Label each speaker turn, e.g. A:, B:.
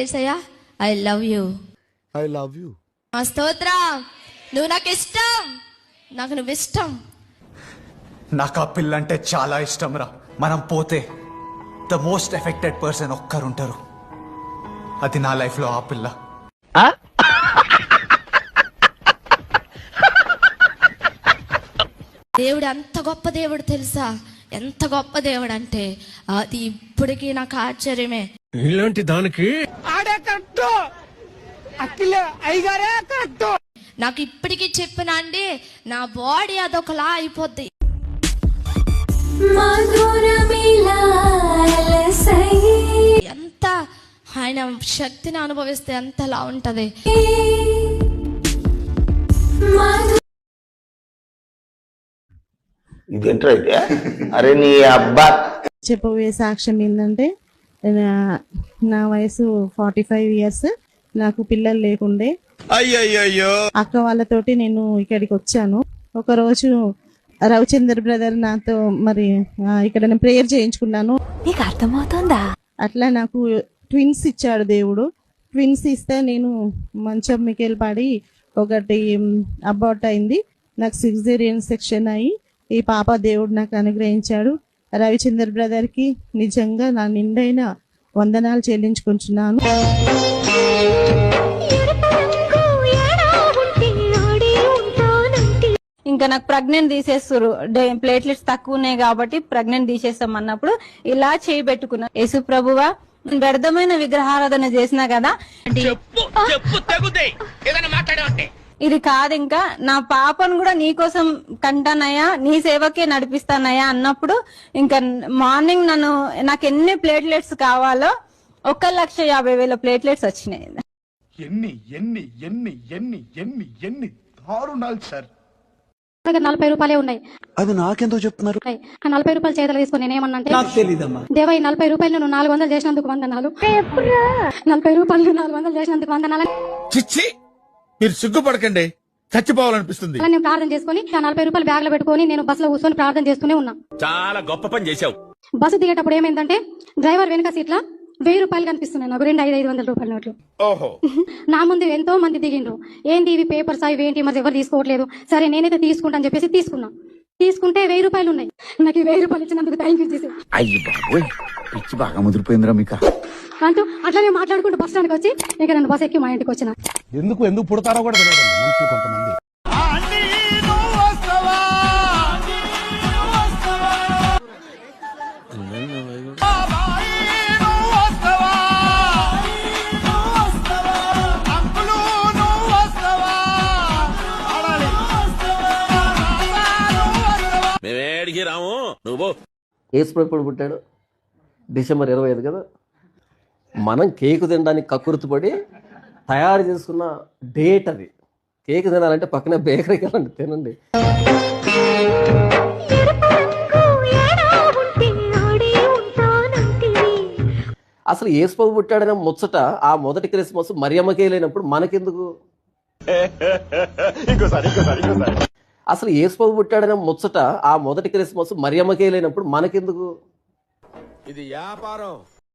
A: Yesayya I love you.
B: I love you.
A: మా స్తోత్రం. నువ్వు నాకు ఇష్టం, నాకు నువ్వు ఇష్టం.
C: నాకు ఆ పిల్ల అంటే చాలా ఇష్టం రా. మనం పోతే ద మోస్ట్ ఎఫెక్టెడ్ పర్సన్ ఒక్కరుంటారు, అది నా లైఫ్ లో ఆ పిల్ల.
A: దేవుడు ఎంత గొప్ప దేవుడు తెలుసా? ఎంత గొప్ప దేవుడు అంటే అది ఇప్పటికీ నాకు ఆశ్చర్యమే.
D: ఇలాంటి దానికి
A: నాకు ఇప్పటికీ చెప్పిన అండి, నా బాడీ అదొకలా అయిపోద్ది. ఎంత ఆయన శక్తిని అనుభవిస్తే ఎంతలా ఉంటది.
E: ఇదేంటైతే అరే నీ అబ్బా.
F: చెప్పబోయే సాక్ష్యం ఏంటంటే, నా వయసు 45 years, నాకు పిల్లలు లేకుండే. అక్క వాళ్ళతోటి నేను ఇక్కడికి వచ్చాను. ఒక రోజు రవిచంద్ర బ్రదర్ నాతో మరి ఇక్కడ నేను ప్రేయర్ చేయించుకున్నాను.
G: నీకు అర్థమవుతుందా?
F: అట్లా నాకు ట్విన్స్ ఇచ్చాడు దేవుడు. ట్విన్స్ ఇస్తే నేను మంచం మికేల్ పడి ఒకటి అబార్ట్ అయింది. నాకు సిజేరియన్ సెక్షన్ అయ్యి ఈ పాప దేవుడు నాకు అనుగ్రహించాడు. రవిచంద్ర బ్రదర్ కి నిజంగా నా నిండైన వందనాలు చెల్లించుకుంటున్నాను.
G: ఇంకా నాకు ప్రెగ్నెంట్ తీసేస్తారు, ప్లేట్లెట్స్ తక్కువ ఉన్నాయి కాబట్టి ప్రెగ్నెంట్ తీసేస్తాం అన్నప్పుడు ఇలా చేయబెట్టుకున్నా. యేసు ప్రభువా, వ్యర్థమైన విగ్రహారాధన చేసినా కదా, ఇది కాదు, ఇంకా నా పాపను కూడా నీకోసం కంటానయ్యా, నీ సేవకే నడిపిస్తానయ్యా అన్నప్పుడు ఇంకా మార్నింగ్ నాకు ఎన్ని ప్లేట్లెట్స్ కావాలో 1,50,000 ప్లేట్లెట్స్ వచ్చినాయి.
B: ఎన్ని ఎన్ని ఎన్ని ఎన్ని ఎన్ని ఎన్ని దారుణాలు సార్.
H: 40 రూపాయలే ఉన్నాయి.
B: అది నాకెందుకు చెప్తున్నారు?
H: ఆ 40 రూపాయలు చేతులు తీసుకుని నేనేమన్నంటే, దేవా ఈ 40 రూపాయలు నువ్వు 400 చేసినందుకు వందనాలు. 40 రూపాయలు 400 చేసినందుకు వందనాలు.
D: చిచ్చి, మీరు సిగ్గుపడకండి, చచ్చిపోవాలనిపిస్తుంది.
H: అలా నేను ప్రార్థన చేసుకుని ఆ 40 రూపాయలు బ్యాగ్ లో పెట్టుకుని నేను బస్సులో కూర్చొని ప్రార్థన చేస్తూనే ఉన్నా.
D: చాలా గొప్ప పని చేశావు.
H: బస్సు దిగేటప్పుడు ఏమైందంటే, డ్రైవర్ వెనక సీట్ల 1000 రూపాయలు కనిపిస్తున్నాయి నాకు, 500 రూపాయల నోట్లు.
D: ఓహో.
H: నా ముందు ఎంతో మంది దిగిండ్రు. ఏంటి ఇవి పేపర్స్, ఇవి ఏంటి, మరి ఎవరు తీసుకోవట్లేదు. సరే నేనైతే తీసుకుంటా అని చెప్పేసి తీసుకున్నా. తీసుకుంటే 1000 రూపాయలు ఉన్నాయి. నాకు 1000 రూపాయలు ఇచ్చినందుకు థ్యాంక్ యూ చేసి.
E: అయ్యి బాబోయ్, పిచ్చి బాగా ముదిరిపోయిందిరా మీకు.
H: అంటూ అట్లానే మాట్లాడుకుంటూ బస్ స్టాండ్కి వచ్చి ఇక నన్ను బస్ ఎక్కి మా ఇంటికి వచ్చిన.
B: ఎందుకు పుడతారో కూడా తెలియదు మనుషులు కొంతమంది.
D: మేమేడికి రాము, నువ్వు.
I: యేసు ఎప్పుడు పుట్టాడు? December 25 కదా. మనం కేకు తినడానికి కక్కుర్తిపడి తయారు చేసుకున్న డేట్ అది. కేక్ తినాలంటే పక్కనే బేకరీకి వెళ్ళండి, తినండి. అసలు యేసు పుట్టాడనే ముచ్చట ఆ మొదటి క్రిస్మస్ మరియమ్మకే లేనప్పుడు మనకెందుకు? అసలు యేసు పుట్టాడనే ముచ్చట ఆ మొదటి క్రిస్మస్ మరియమ్మకే లేనప్పుడు మనకెందుకు?
D: ఇది వ్యాపారం.